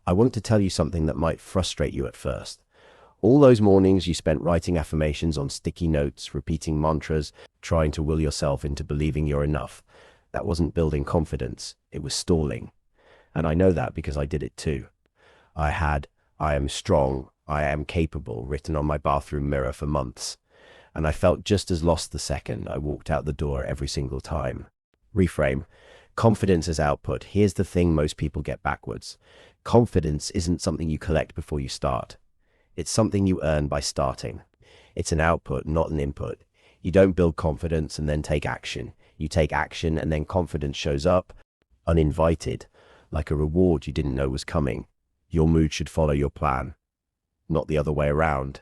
I want to tell you something that might frustrate you at first. All those mornings you spent writing affirmations on sticky notes, repeating mantras, trying to will yourself into believing you're enough. That wasn't building confidence, it was stalling. And I know that because I did it too. I had, I am strong, I am capable, written on my bathroom mirror for months. And I felt just as lost the second I walked out the door every single time. Reframe. Confidence as output. Here's the thing most people get backwards. Confidence isn't something you collect before you start. It's something you earn by starting. It's an output, not an input. You don't build confidence and then take action. You take action and then confidence shows up, uninvited, like a reward you didn't know was coming. Your mood should follow your plan, not the other way around.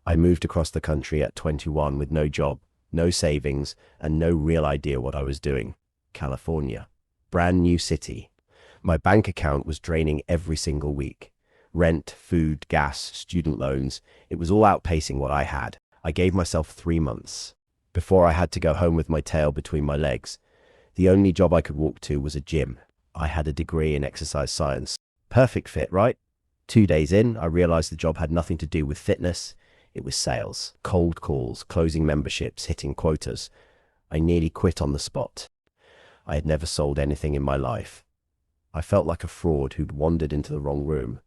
I moved across the country at 21 with no job, no savings, and no real idea what I was doing. California. Brand new city. My bank account was draining every single week. Rent, food, gas, student loans. It was all outpacing what I had. I gave myself 3 months before I had to go home with my tail between my legs. The only job I could walk to was a gym. I had a degree in exercise science. Perfect fit, right? 2 days in, I realized the job had nothing to do with fitness. It was sales, cold calls, closing memberships, hitting quotas. I nearly quit on the spot. I had never sold anything in my life. I felt like a fraud who'd wandered into the wrong room.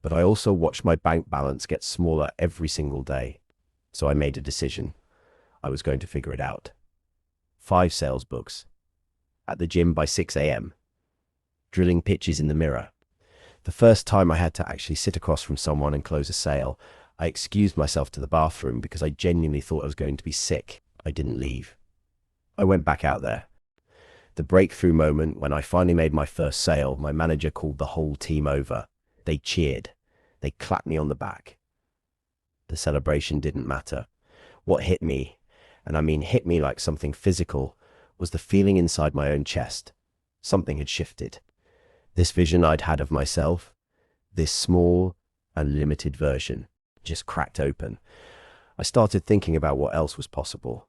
But I also watched my bank balance get smaller every single day. So I made a decision. I was going to figure it out. 5 sales books. At the gym by 6 a.m. Drilling pitches in the mirror. The first time I had to actually sit across from someone and close a sale, I excused myself to the bathroom because I genuinely thought I was going to be sick. I didn't leave. I went back out there. The breakthrough moment when I finally made my first sale, my manager called the whole team over. They cheered. They clapped me on the back. The celebration didn't matter. What hit me, and I mean hit me like something physical, was the feeling inside my own chest. Something had shifted. This vision I'd had of myself, this small and limited version, just cracked open. I started thinking about what else was possible,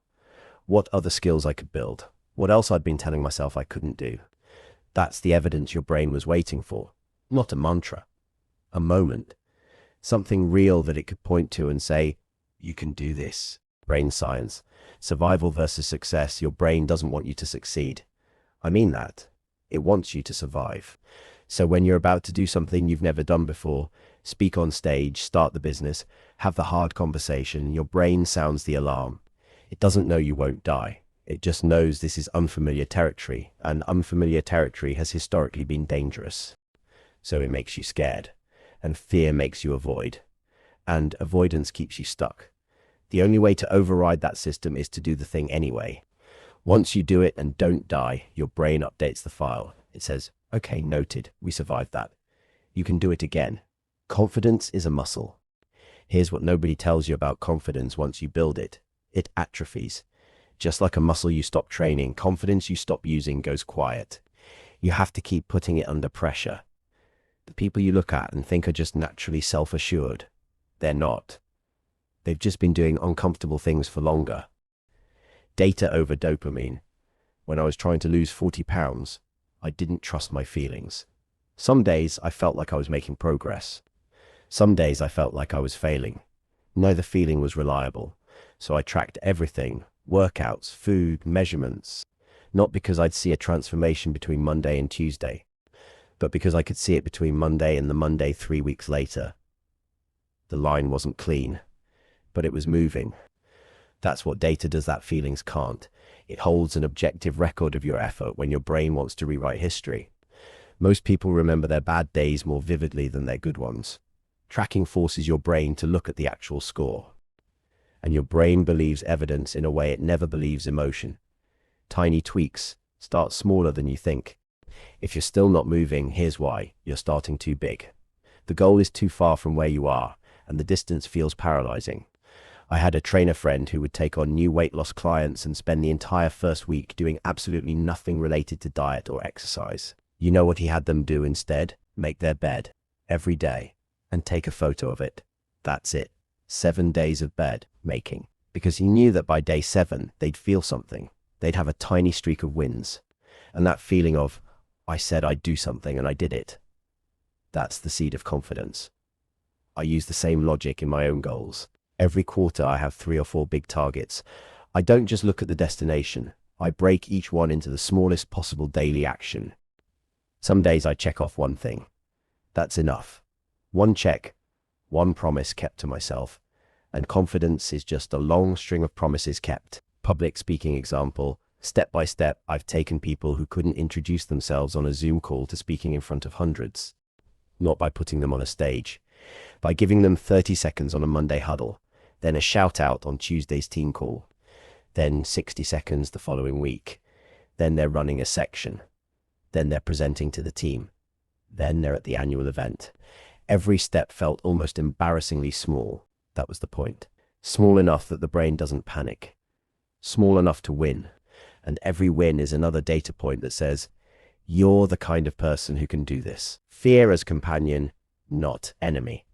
what other skills I could build, what else I'd been telling myself I couldn't do. That's the evidence your brain was waiting for, not a mantra, a moment, something real that it could point to and say, you can do this. Brain science, survival versus success. Your brain doesn't want you to succeed. I mean that. It wants you to survive. So when you're about to do something you've never done before, speak on stage, start the business, have the hard conversation, your brain sounds the alarm. It doesn't know you won't die. It just knows this is unfamiliar territory, and unfamiliar territory has historically been dangerous. So it makes you scared, and fear makes you avoid, and avoidance keeps you stuck. The only way to override that system is to do the thing anyway. Once you do it and don't die, your brain updates the file. It says, okay, noted, we survived that. You can do it again. Confidence is a muscle. Here's what nobody tells you about confidence once you build it. It atrophies. Just like a muscle you stop training, confidence you stop using goes quiet. You have to keep putting it under pressure. The people you look at and think are just naturally self-assured, they're not. They've just been doing uncomfortable things for longer. Data over dopamine. When I was trying to lose 40 pounds, I didn't trust my feelings. Some days I felt like I was making progress. Some days I felt like I was failing. Neither feeling was reliable. So I tracked everything, workouts, food, measurements. Not because I'd see a transformation between Monday and Tuesday, but because I could see it between Monday and the Monday 3 weeks later. The line wasn't clean, but it was moving. That's what data does that feelings can't. It holds an objective record of your effort when your brain wants to rewrite history. Most people remember their bad days more vividly than their good ones. Tracking forces your brain to look at the actual score. And your brain believes evidence in a way it never believes emotion. Tiny tweaks. Start smaller than you think. If you're still not moving, here's why. You're starting too big. The goal is too far from where you are, and the distance feels paralyzing. I had a trainer friend who would take on new weight loss clients and spend the entire first week doing absolutely nothing related to diet or exercise. You know what he had them do instead? Make their bed every day and take a photo of it. That's it. 7 days of bed making. Because he knew that by day 7, they'd feel something. They'd have a tiny streak of wins. And that feeling of, I said I'd do something and I did it. That's the seed of confidence. I use the same logic in my own goals. Every quarter, I have 3 or 4 big targets. I don't just look at the destination. I break each one into the smallest possible daily action. Some days I check off one thing. That's enough. One check, one promise kept to myself. And confidence is just a long string of promises kept. Public speaking example. Step by step, I've taken people who couldn't introduce themselves on a Zoom call to speaking in front of hundreds. Not by putting them on a stage, by giving them 30 seconds on a Monday huddle, then a shout out on Tuesday's team call, then 60 seconds the following week, then they're running a section, then they're presenting to the team, then they're at the annual event. Every step felt almost embarrassingly small. That was the point. Small enough that the brain doesn't panic. Small enough to win. And every win is another data point that says, you're the kind of person who can do this. Fear as companion, not enemy.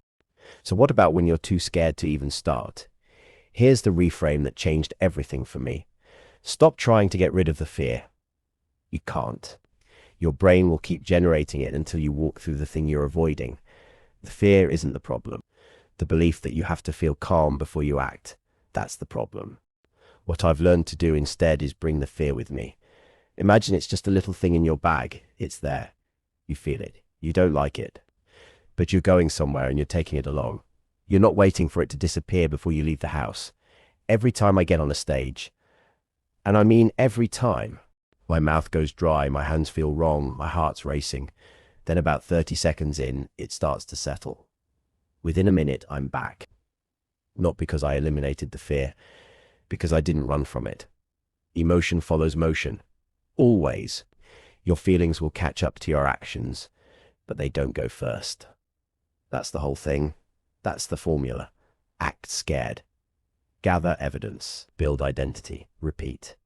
So what about when you're too scared to even start? Here's the reframe that changed everything for me. Stop trying to get rid of the fear. You can't. Your brain will keep generating it until you walk through the thing you're avoiding. The fear isn't the problem. The belief that you have to feel calm before you act, that's the problem. What I've learned to do instead is bring the fear with me. Imagine it's just a little thing in your bag. It's there. You feel it. You don't like it. But you're going somewhere and you're taking it along. You're not waiting for it to disappear before you leave the house. Every time I get on a stage, and I mean every time, my mouth goes dry, my hands feel wrong, my heart's racing. Then about 30 seconds in, it starts to settle. Within a minute, I'm back. Not because I eliminated the fear, because I didn't run from it. Emotion follows motion. Always. Your feelings will catch up to your actions, but they don't go first. That's the whole thing. That's the formula. Act scared. Gather evidence. Build identity. Repeat.